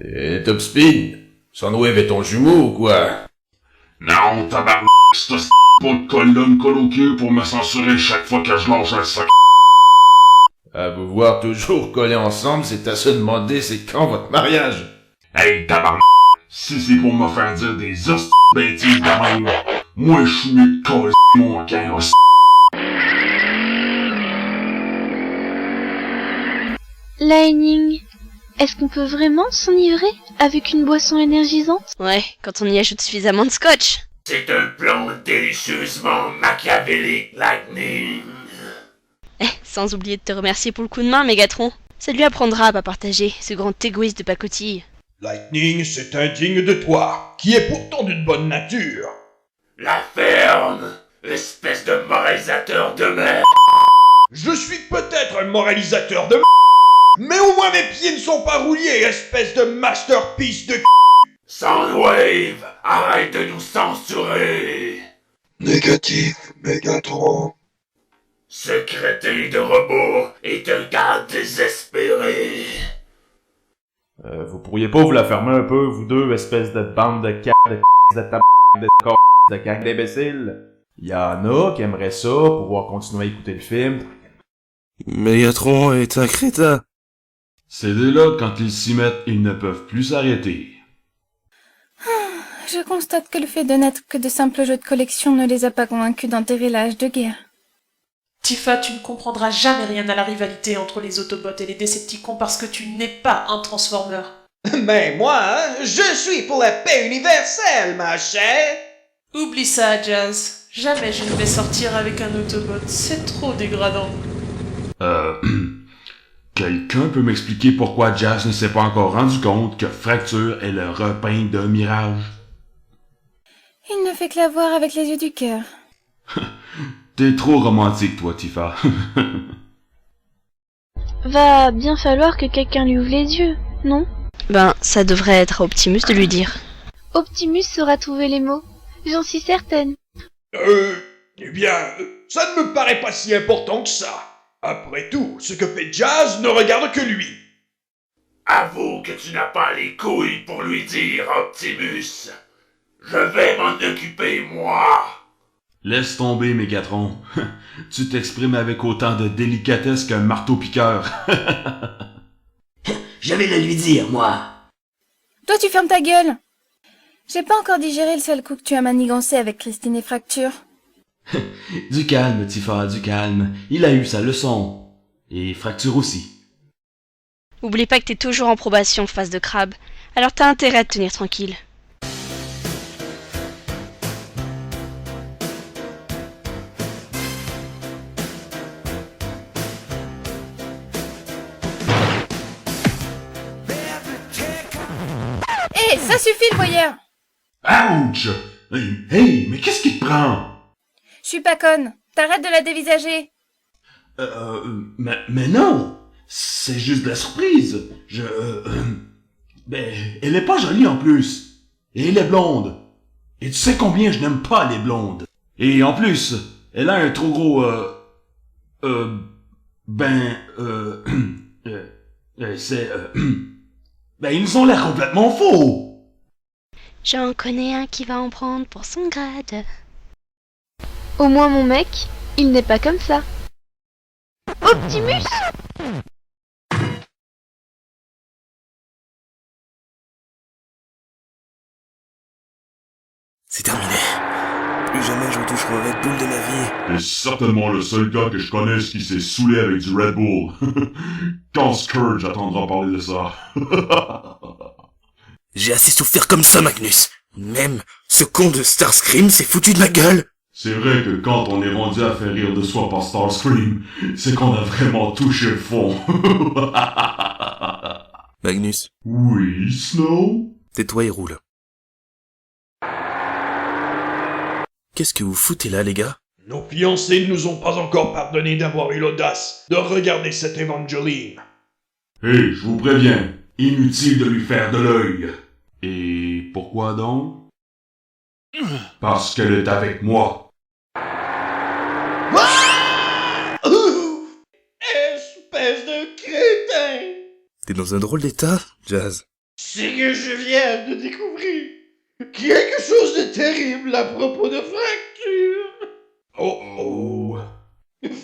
Et Top Speed, Soundwave est ton jumeau ou quoi? Non, tabarnak, c'est pas de colonne colloquée pour me censurer chaque fois que je lâche un sac. À vous voir toujours collés ensemble, c'est à se demander c'est quand votre mariage. Hey, tabarnak, si c'est pour me faire dire des hosties bêtises de même, moi je suis mieux de coller mon camp, hostie. Lightning, est-ce qu'on peut vraiment s'enivrer avec une boisson énergisante? Ouais, quand on y ajoute suffisamment de scotch. C'est un plan délicieusement machiavélique, Lightning. Sans oublier de te remercier pour le coup de main, Mégatron. Ça lui apprendra à pas partager, ce grand égoïste de pacotille. Lightning, c'est indigne de toi, qui est pourtant d'une bonne nature. La ferme, espèce de moralisateur de merde. Je suis peut-être un moralisateur de mais au moins mes pieds ne sont pas rouillés, espèce de masterpiece de Soundwave, arrête de nous censurer. Négatif, Mégatron. Ce crétin de robot est un gars désespéré. Vous pourriez pas vous la fermer un peu, vous deux, espèce de bande de de gang d'imbéciles? Y en a qui aimeraient ça, pouvoir continuer à écouter le film. Mégatron est un crétin. C'est dès là, quand ils s'y mettent, ils ne peuvent plus s'arrêter. Je constate que le fait de n'être que de simples jeux de collection ne les a pas convaincus d'enterrer l'âge de guerre. Tifa, tu ne comprendras jamais rien à la rivalité entre les Autobots et les Decepticons parce que tu n'es pas un Transformer. Mais moi, je suis pour la paix universelle, ma chère. Oublie ça, Jazz. Jamais je ne vais sortir avec un Autobot, c'est trop dégradant. Quelqu'un peut m'expliquer pourquoi Jazz ne s'est pas encore rendu compte que Fracture est le repeint de Mirage? Il ne fait que la voir avec les yeux du cœur. T'es trop romantique, toi, Tifa. Va bien falloir que quelqu'un lui ouvre les yeux, non? Ben, ça devrait être à Optimus de lui dire. Optimus saura trouver les mots, j'en suis certaine. Eh bien, ça ne me paraît pas si important que ça. Après tout, ce que fait Jazz ne regarde que lui. Avoue que tu n'as pas les couilles pour lui dire, Optimus. Je vais m'en occuper, moi. Laisse tomber, Mégatron. Tu t'exprimes avec autant de délicatesse qu'un marteau-piqueur. Je vais le lui dire, moi. Toi, tu fermes ta gueule. J'ai pas encore digéré le sale coup que tu as manigancé avec Christine et Fracture. Du calme, Tifa, du calme. Il a eu sa leçon. Et Fracture aussi. Oublie pas que t'es toujours en probation, face de crabe. Alors t'as intérêt à te tenir tranquille. Hé, ça suffit le voyeur. Ouch! Hey, mais qu'est-ce qui te prend? Je suis pas conne. T'arrêtes de la dévisager. Mais non! C'est juste de la surprise. Ben, elle est pas jolie en plus. Et elle est blonde. Et tu sais combien je n'aime pas les blondes. Et en plus, elle a un trop gros, ben, ils ont l'air complètement faux. J'en connais un qui va en prendre pour son grade. Au moins mon mec, il n'est pas comme ça. Optimus! C'est terminé. Plus jamais je toucherai au Red Bull de ma vie. T'es certainement le seul gars que je connaisse qui s'est saoulé avec du Red Bull. Quand Scourge attendra parler de ça. J'ai assez souffert comme ça, Magnus. Même ce con de Starscream s'est foutu de ma gueule. C'est vrai que quand on est rendu à faire rire de soi par Starscream, c'est qu'on a vraiment touché le fond. Magnus, Oui, Snow? tais-toi et roule. Qu'est-ce que vous foutez là, les gars? Nos fiancés ne nous ont pas encore pardonné d'avoir eu l'audace de regarder cette Evangeline. Hé, je vous préviens, inutile de lui faire de l'œil. Et pourquoi donc? Parce qu'elle est avec moi. Espèce de crétin! T'es dans un drôle d'état, Jazz. C'est que je viens de découvrir quelque chose de terrible à propos de Fracture. Oh oh.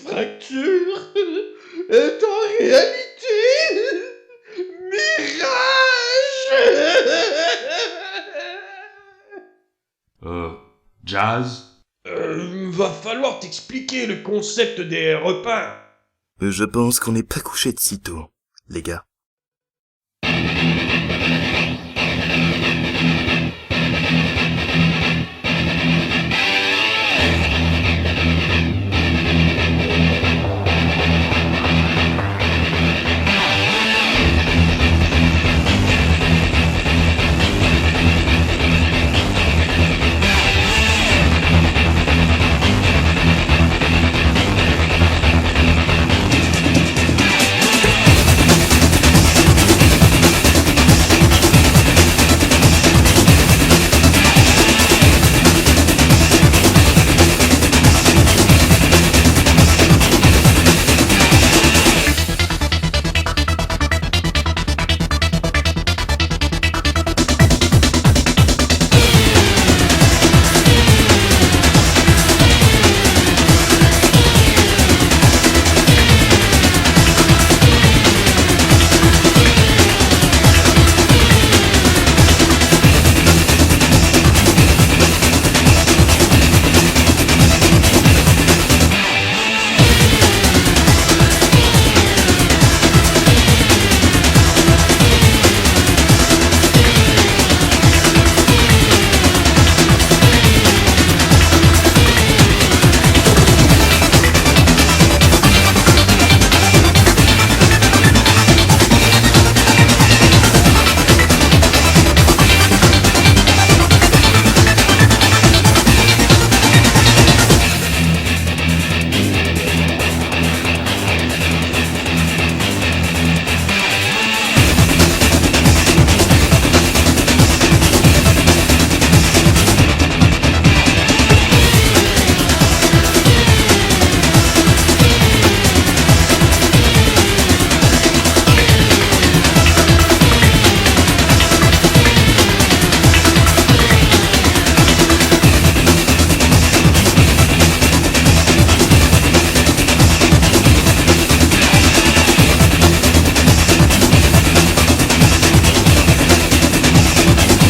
Fracture est en réalité Mirage. Jazz? Va falloir t'expliquer le concept des repas. Je pense qu'on n'est pas couché de sitôt, les gars.